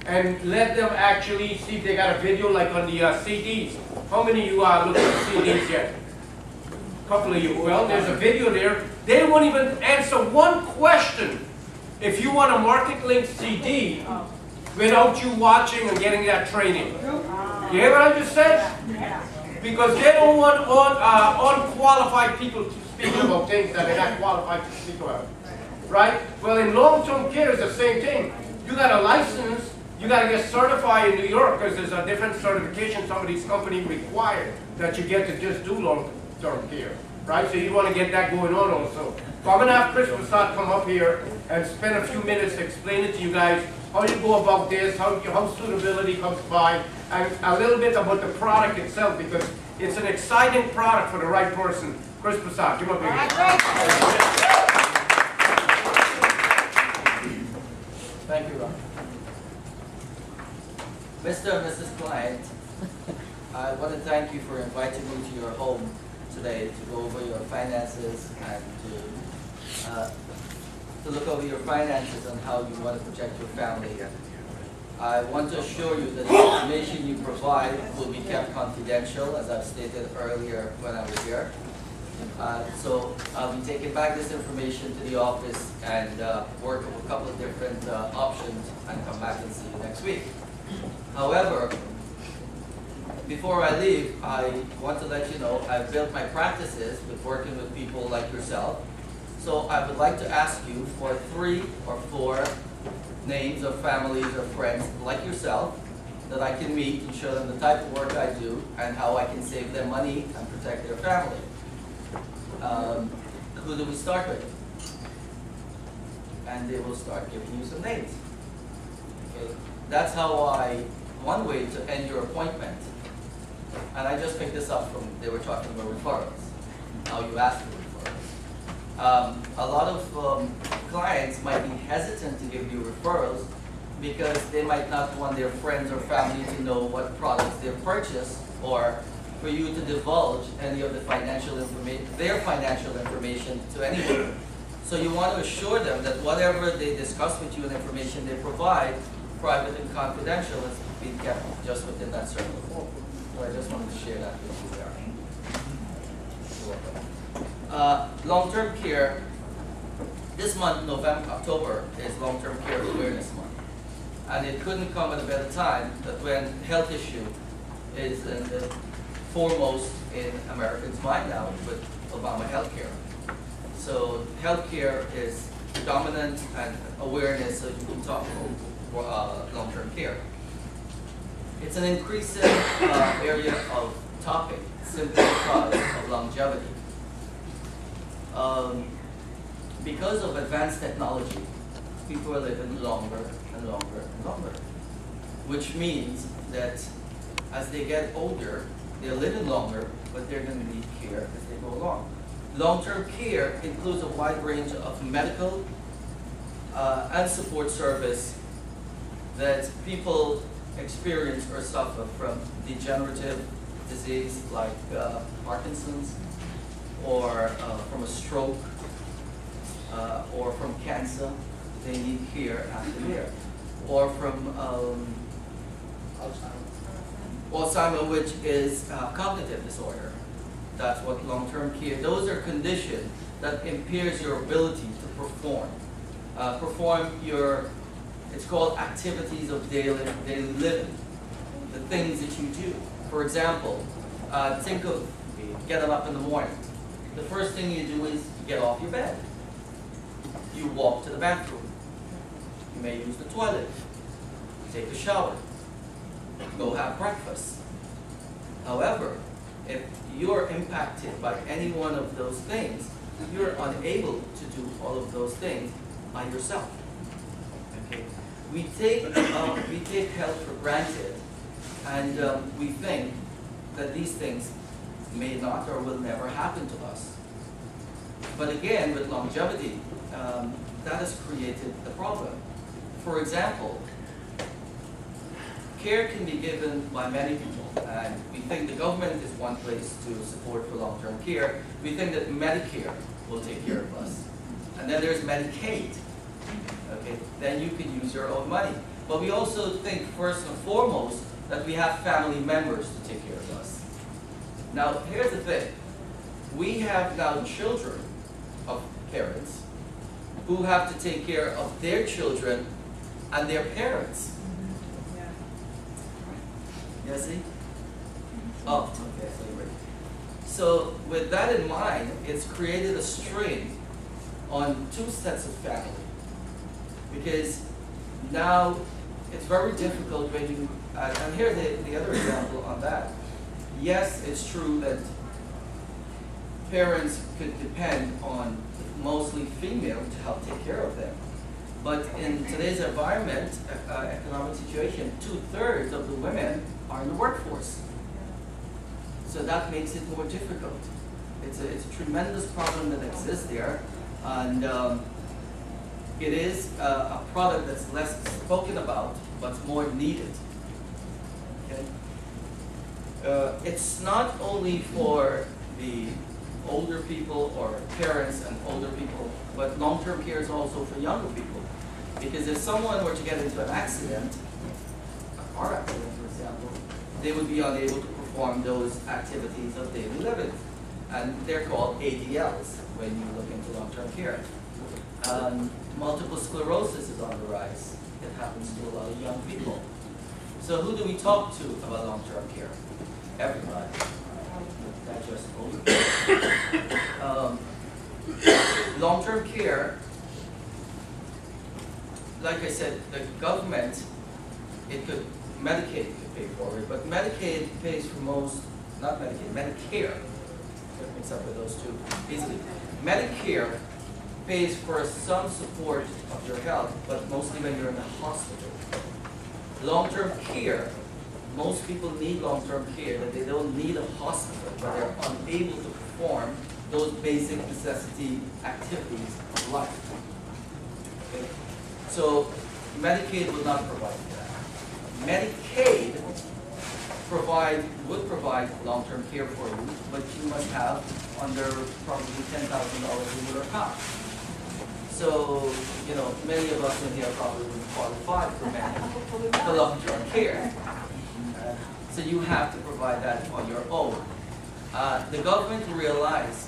and let them actually see if they got a video like on the CDs. How many of you are looking at CDs yet? A couple of you. Well, there's a video there. They won't even answer one question if you want a market link CD without you watching and getting that training. You hear what I just said? Because they don't want unqualified people to speak about things that they're not qualified to speak about. Right? Well, in long-term care, it's the same thing. You got a license, you got to get certified in New York because there's a different certification some of these companies require that you get to just do long-term care. Right? So you want to get that going on also. So I'm going to have Chris Persad come up here and spend a few minutes explaining to you guys how you go about this, how suitability comes by, and a little bit about the product itself, because it's an exciting product for the right person. Chris Persad, come up here. Thank you, Ron. Mr. and Mrs. Client, I want to thank you for inviting me to your home today to go over your finances and to look over your finances and how you want to protect your family. I want to assure you that the information you provide will be kept confidential, as I've stated earlier when I was here. So I'll be taking back this information to the office and work on a couple of different options and come back and see you next week. However, before I leave, I want to let you know I've built my practices with working with people like yourself. So I would like to ask you for 3 or 4 names of families or friends like yourself that I can meet and show them the type of work I do and how I can save them money and protect their family. Who do we start with? And they will start giving you some names. Okay? That's one way to end your appointment. And I just picked this up from, they were talking about referrals, how you ask for referrals. A lot of clients might be hesitant to give you referrals because they might not want their friends or family to know what products they've purchased, or for you to divulge any of the financial information, their financial information to anyone. So you want to assure them that whatever they discuss with you and information they provide, private and confidential, is being kept just within that circle. So I just wanted to share that with you there. Long-term care, this month, October, is Long-Term Care Awareness Month. And it couldn't come at a better time that when health issue is in the foremost in Americans' mind now with Obama healthcare. So healthcare is predominant and awareness, so you can talk about long-term care. It's an increasing area of topic simply because of longevity. Because of advanced technology, people are living longer and longer and longer, which means that as they get older, they're living longer, but they're going to need care as they go along. Long-term care includes a wide range of medical and support service that people experience or suffer from degenerative disease like Parkinson's, or from a stroke, or from cancer. They need care after there. Or from Alzheimer's, which is cognitive disorder. That's what long-term care, those are conditions that impairs your ability to perform. It's called activities of daily living, the things that you do. For example, think of getting up in the morning. The first thing you do is get off your bed. You walk to the bathroom. You may use the toilet. Take a shower. Go have breakfast. However, if you're impacted by any one of those things, you're unable to do all of those things by yourself. Okay? We take health for granted, and we think that these things may not or will never happen to us. But again, with longevity, that has created the problem. For example, care can be given by many people, and we think the government is one place to support for long-term care. We think that Medicare will take care of us. And then there's Medicaid. Okay, then you can use your own money. But we also think first and foremost that we have family members to take care of us. Now, here's the thing. We have now children of parents who have to take care of their children and their parents. Yeah, see? Oh, okay, so you're ready. So with that in mind, it's created a strain on two sets of family. Because now it's very difficult when you, and here's the other example on that. Yes, it's true that parents could depend on mostly female to help take care of them. But in today's environment, economic situation, 2/3 of the women are in the workforce. So that makes it more difficult. It's a tremendous problem that exists there, and it is a product that's less spoken about, but more needed. Okay? It's not only for the older people or parents and older people, but long-term care is also for younger people. Because if someone were to get into an accident, a car accident for example, they would be unable to perform those activities of daily living. And they're called ADLs when you look into long-term care. Multiple sclerosis is on the rise. It happens to a lot of young people. So who do we talk to about long-term care? Everybody. Not just older people. Long-term care, like I said, the government, Medicaid could pay for it, but Medicaid pays for most, not Medicaid, Medicare. Get mixed up with those two easily. Medicare pays for some support of your health, but mostly when you're in the hospital. Long-term care, most people need long-term care, that they don't need a hospital, but they're unable to perform those basic necessity activities of life. Okay? So Medicaid would not provide that. Medicaid would provide long-term care for you, but you must have under probably $10,000 in your account. So, many of us in here probably wouldn't qualify for long-term care. So you have to provide that on your own. The government realized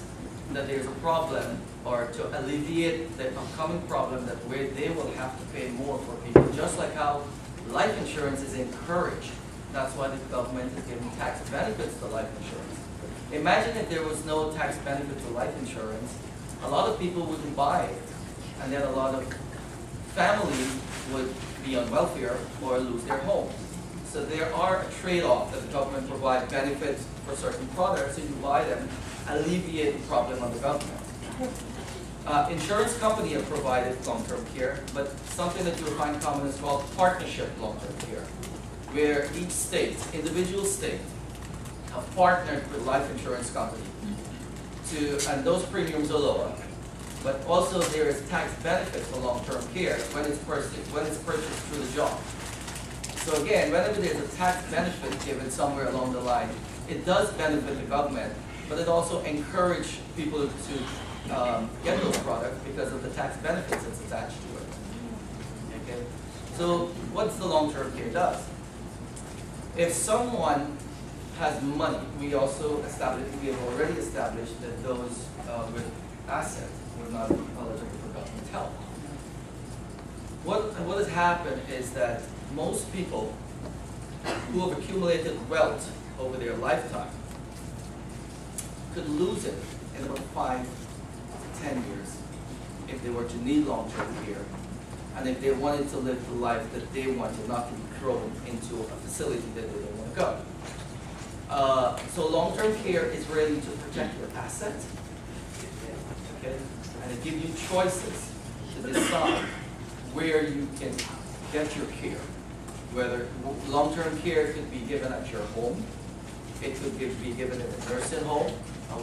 that there's a problem, or to alleviate the upcoming problem, that where they will have to pay more for people, just like how life insurance is encouraged. That's why the government is giving tax benefits to life insurance. Imagine if there was no tax benefit to life insurance, a lot of people wouldn't buy it, and then a lot of families would be on welfare or lose their homes. So there are a trade-off that the government provides benefits for certain products, so you buy them, alleviate the problem on the government. Insurance companies have provided long-term care, but something that you'll find common is called partnership long-term care, where each state, individual state, have partnered with life insurance company and those premiums are lower. But also there is tax benefits for long-term care when it's purchased through the job. So again, whenever there's a tax benefit given somewhere along the line, it does benefit the government, but it also encourages people to get those products because of the tax benefits that's attached to it. Okay? So what's the long-term care does? If someone has money, we have already established that those with assets were not eligible for government help. What has happened is that most people who have accumulated wealth over their lifetime could lose it in about 5 to 10 years if they were to need long-term care, and if they wanted to live the life that they wanted, not to be thrown into a facility that they don't want to go. So long-term care is really to protect your assets, okay? And it gives you choices to decide where you can get your care. Whether long-term care could be given at your home, it could be given at a nursing home.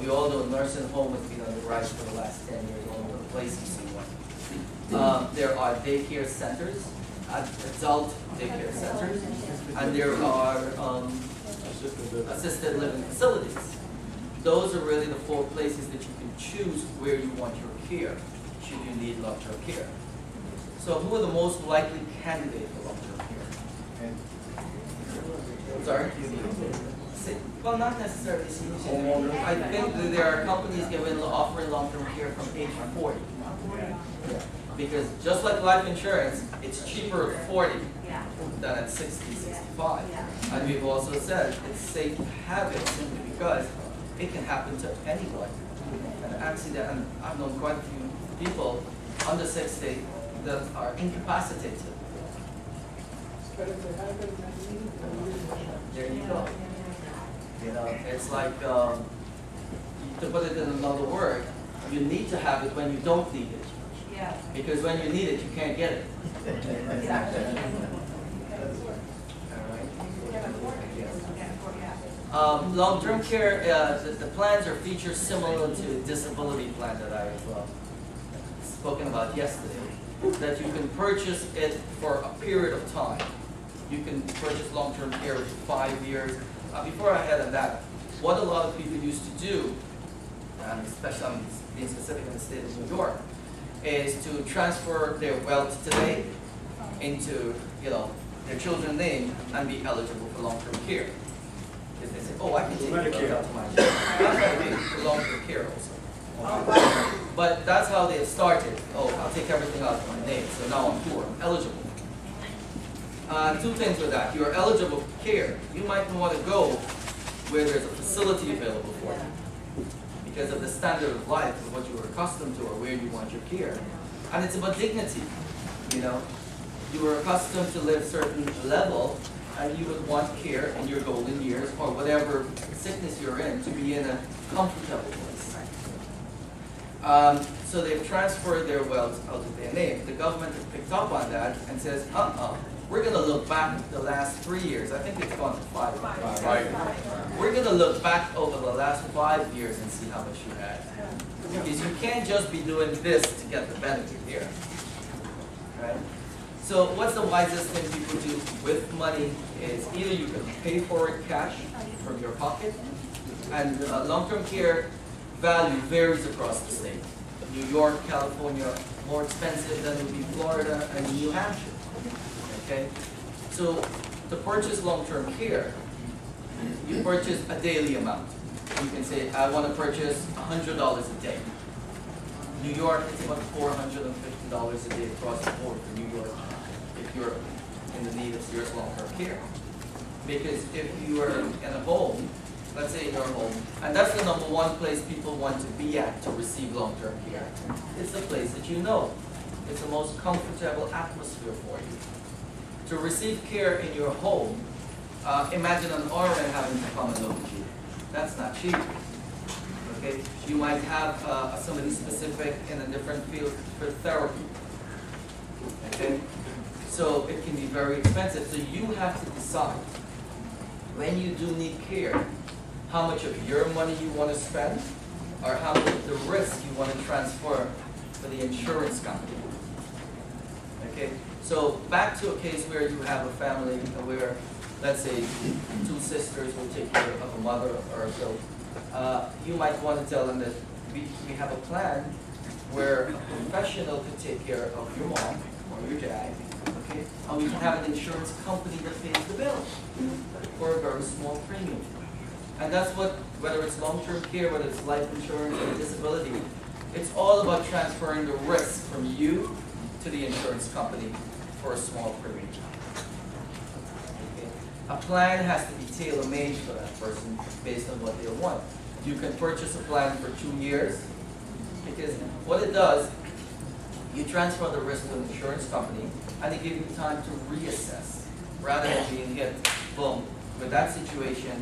We all know nursing home has been on the rise for the last 10 years all over the place in C1. There are daycare centers, adult daycare centers, and there are assisted living facilities. Those are really the 4 places that you can choose where you want your care, should you need long-term care. So who are the most likely candidates for long-term care? I'm sorry? Well, not necessarily senior citizens. I think that there are companies offering long-term care from age 40. Because just like life insurance, it's cheaper at 40 than at 60, 65. And we've also said it's safe to have it simply because it can happen to anyone. An accident, and I've known quite a few people under 60 that are incapacitated. There you go. You know, it's like, to put it in another word, you need to have it when you don't need it. Yeah. Because when you need it, you can't get it. Long-term care, the plans are features similar to the disability plan that I spoken about yesterday. That you can purchase it for a period of time. You can purchase long-term care for 5 years. Before I head on that, what a lot of people used to do, and especially I'm being specific in the state of New York, is to transfer their wealth today into their children's name and be eligible for long-term care. Because they say, oh, I can take it out to my children. That's how they for long-term care also. But that's how they started. Oh, I'll take everything out of my name, so now I'm poor, I'm eligible. Two things with that. You're eligible for care. You might want to go where there's a facility available for you because of the standard of life of what you were accustomed to or where you want your care. And it's about dignity. You were accustomed to live a certain level and you would want care in your golden years or whatever sickness you're in to be in a comfortable place. So they've transferred their wealth out of their name. The government has picked up on that and says, we're going to look back the last 3 years. I think it's gone to 5. Right. We're going to look back over the last 5 years and see how much you had. Because you can't just be doing this to get the benefit here. Right? So what's the wisest thing people do with money is either you can pay for it cash from your pocket, and long-term care value varies across the state. New York, California, more expensive than would be Florida and New Hampshire. Okay, so to purchase long-term care, you purchase a daily amount. You can say, I want to purchase $100 a day. New York, it's about $450 a day across the board for New York if you're in the need of serious long-term care. Because if you are in a home, let's say in your home, and that's the number one place people want to be at to receive long-term care. It's the place that you know. It's the most comfortable atmosphere for you. To receive care in your home, imagine an RN having to come and look at you. That's not cheap. Okay? You might have somebody specific in a different field for therapy. Okay? So it can be very expensive. So you have to decide when you do need care, how much of your money you want to spend, or how much of the risk you want to transfer to the insurance company. Okay? So back to a case where you have a family where, let's say, 2 sisters will take care of a mother or so. You might want to tell them that we have a plan where a professional could take care of your mom or your dad, okay? And we can have an insurance company that pays the bill for a very small premium. And that's what, whether it's long-term care, whether it's life insurance or disability, it's all about transferring the risk from you to the insurance company for a small premium. Okay. A plan has to be tailor-made for that person based on what they want. You can purchase a plan for 2 years because what it does, you transfer the risk to an insurance company and they give you time to reassess rather than being hit, boom, with that situation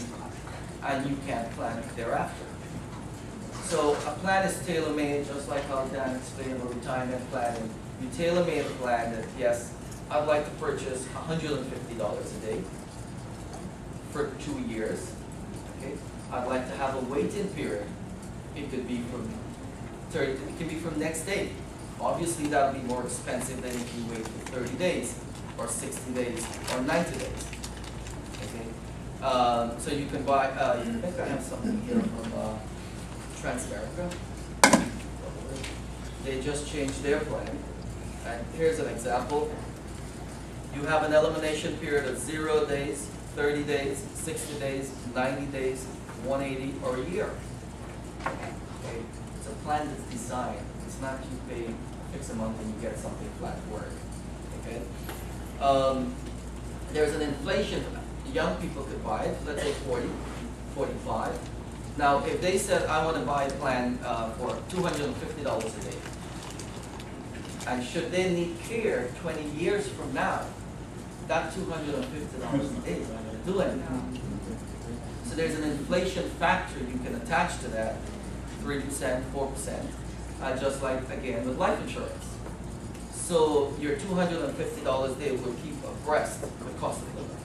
and you can't plan thereafter. So a plan is tailor-made, just like how Dan explained about retirement planning. You tailor-made a plan that, yes, I'd like to purchase $150 a day for 2 years. Okay, I'd like to have a wait-in period. It could be from next day. Obviously, that would be more expensive than if you wait for 30 days, or 60 days, or 90 days. Okay, so you can buy. I think I have something here from Transamerica. They just changed their plan, and here's an example. You have an elimination period of 0 days, 30 days, 60 days, 90 days, 180, or a year. Okay? It's a plan that's designed. It's not you pay a fixed amount and you get something flat work. Okay? There's an inflation. Young people could buy it, let's say 40, 45. Now, if they said, I want to buy a plan for $250 a day, and should they need care 20 years from now, that $250 a day is not going to do anything. So there's an inflation factor you can attach to that, 3%, 4%, just like, again, with life insurance. So your $250 a day will keep abreast with cost of living.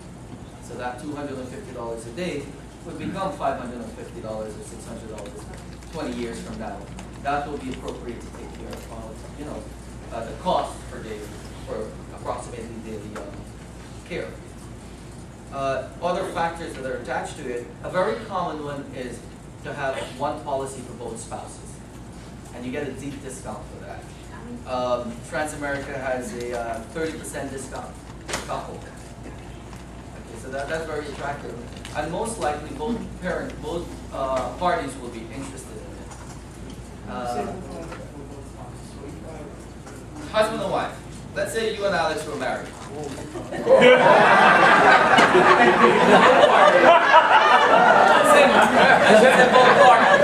So that $250 a day would become $550 or $600 20 years from now. That will be appropriate to take care of, the cost per day for approximately daily care. Other factors that are attached to it, a very common one is to have one policy for both spouses. And you get a deep discount for that. Transamerica has a 30% discount for couple. Okay, so that's very attractive. And most likely both parties will be interested in it. Husband and wife. Let's say you and Alex were married. Same. I should say both parties.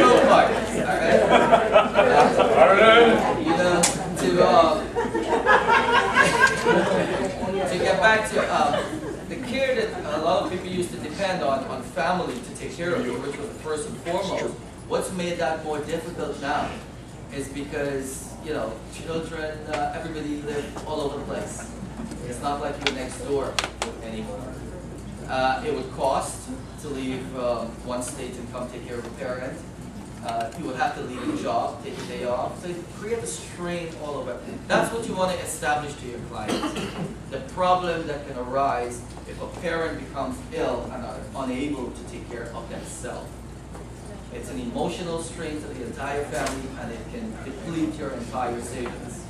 Both parties. All right. To get back to the care that a lot of people used to depend on family to take care of you, which was the first and foremost. What's made that more difficult now is because, children, everybody live all over the place. It's not like you're next door anymore. It would cost to leave one state and come take care of a parent. You would have to leave your job, take a day off. So you create a strain all over. That's what you want to establish to your clients. The problem that can arise if a parent becomes ill and are unable to take care of themselves. It's an emotional strain to the entire family, and it can deplete your entire savings.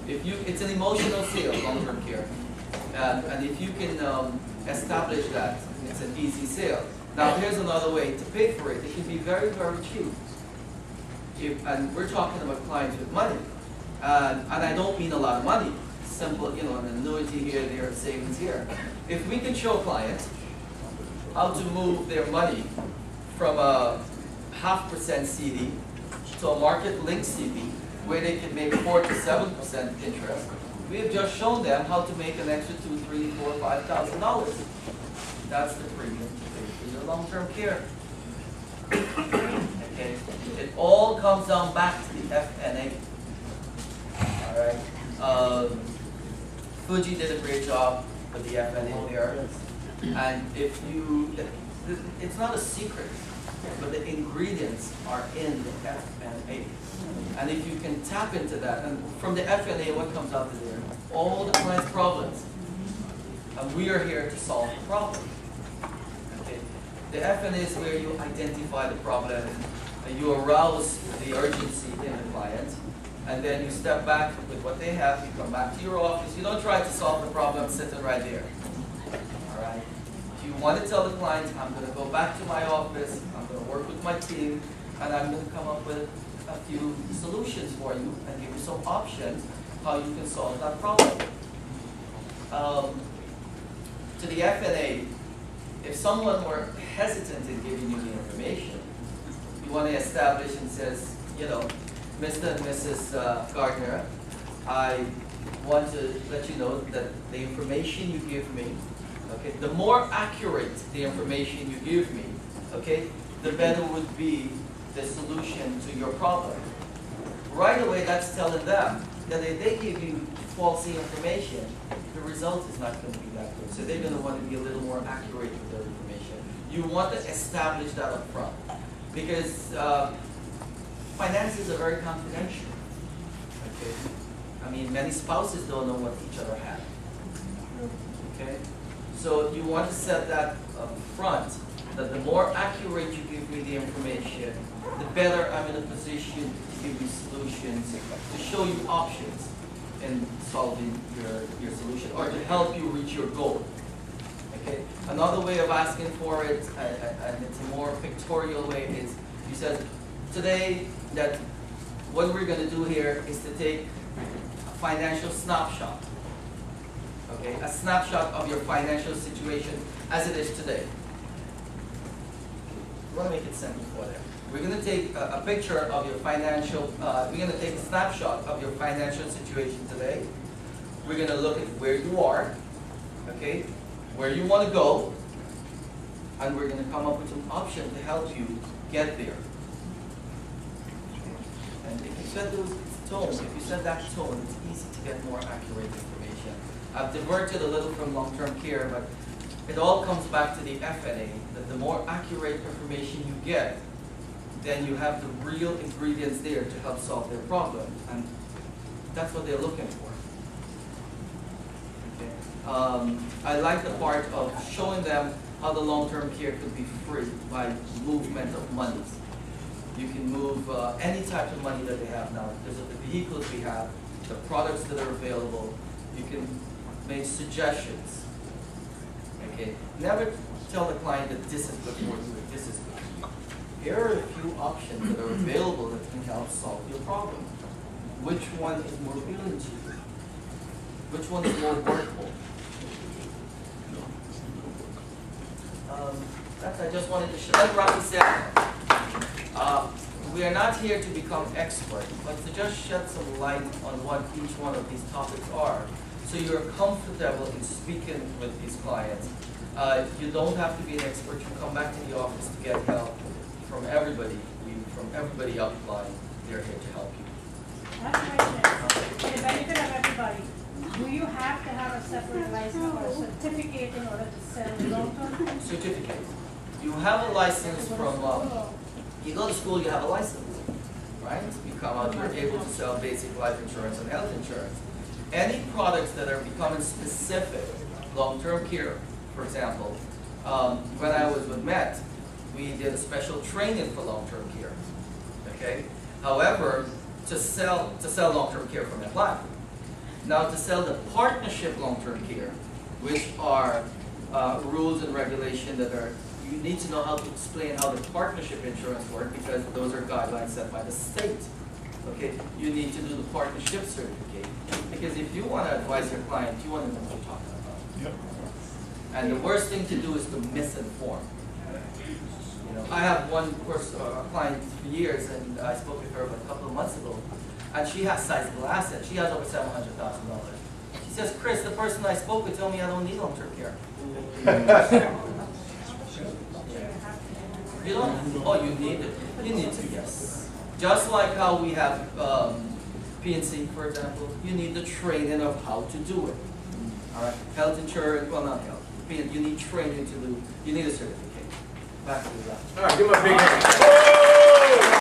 It's an emotional sale, long-term care, and if you can establish that, it's an easy sale. Now, here's another way to pay for it. It can be very, very cheap. And we're talking about clients with money, and I don't mean a lot of money. Simple, an annuity here, there, savings here. If we can show clients how to move their money from a 0.5% CD to a market-linked CD where they can make 4 to 7% interest, we have just shown them how to make an extra $2,000, $3,000, $4,000, $5,000. That's the premium to pay for your long-term care. Okay, it all comes down back to the FNA. All right, Fuji did a great job with the FNA there, and it's not a secret, but the ingredients are in the FNA. And if you can tap into that, and from the FNA, what comes out of there? All the client's problems. And we are here to solve the problem. Okay. The FNA is where you identify the problem, and you arouse the urgency in the client, and then you step back with what they have, you come back to your office, you don't try to solve the problem sitting right there. All right? You want to tell the client, I'm going to go back to my office, I'm going to work with my team, and I'm going to come up with a few solutions for you and give you some options how you can solve that problem. To the FNA, if someone were hesitant in giving you the information, you want to establish and says, Mr. and Mrs. Gardner, I want to let you know that the information you give me, okay, the more accurate the information you give me, okay, the better would be the solution to your problem. Right away, that's telling them that if they give you false information, the result is not going to be that good. So they're going to want to be a little more accurate with their information. You want to establish that up front, because finances are very confidential. Okay, I mean, many spouses don't know what each other have. Okay, so you want to set that up front, that the more accurate you give me the information, the better I'm in a position to give you solutions, to show you options in solving your solution, or to help you reach your goal. Okay? Another way of asking for it, and it's a more pictorial way, is he says, today that what we're going to do here is to take a financial snapshot. Okay? A snapshot of your financial situation as it is today. We want to make it simple for them. We're going to take a picture of your financial, we're going to take a snapshot of your financial situation today. We're going to look at where you are, okay, where you want to go, and we're going to come up with an option to help you get there. And if you set those tones, if you set that tone, it's easy to get more accurate information. I've diverted a little from long-term care, but it all comes back to the FNA, that the more accurate information you get, then you have the real ingredients there to help solve their problem. And that's what they're looking for. Okay. I like the part of showing them how the long-term care could be free by movement of monies. You can move any type of money that they have now. Because of the vehicles we have, the products that are available, you can make suggestions. Okay. Never tell the client that this is good for you, or this is good for you. Here are a few options that are available that can help solve your problem. Which one is more appealing to you? Which one is more workable? I just wanted to share. Like Rafi said, we are not here to become experts, but to just shed some light on what each one of these topics are, so you're comfortable in speaking with these clients. You don't have to be an expert. You come back to the office to get help from everybody. From everybody upline, they're here to help you. That's right. For the benefit of everybody, do you have to have a separate license or a certificate in order to sell long-term? Certificate. You have a license from, you go to school, you have a license, right? You come out, you're able to sell basic life insurance and health insurance. Any products that are becoming specific, long-term care, for example, when I was with Met, we did a special training for long-term care, okay? However, to sell long-term care from MetLife. Now to sell the partnership long-term care, which are rules and regulations that are, you need to know how to explain how the partnership insurance works, because those are guidelines set by the state. Okay, you need to do the partnership certificate, because if you want to advise your client, you want to know what you're talking about. Yep. And the worst thing to do is to misinform. You know, I have one client for years, and I spoke with her about a couple of months ago, and she has sizable assets. She has over $700,000. She says, Chris, the person I spoke with told me I don't need long-term care. You don't? Oh, you need it. You need to, yes. Just like how we have PNC, for example, you need the training of how to do it. All right, health insurance, well, not health. You need training to do. You need a certificate. Back to the left. All right, give him a big hand.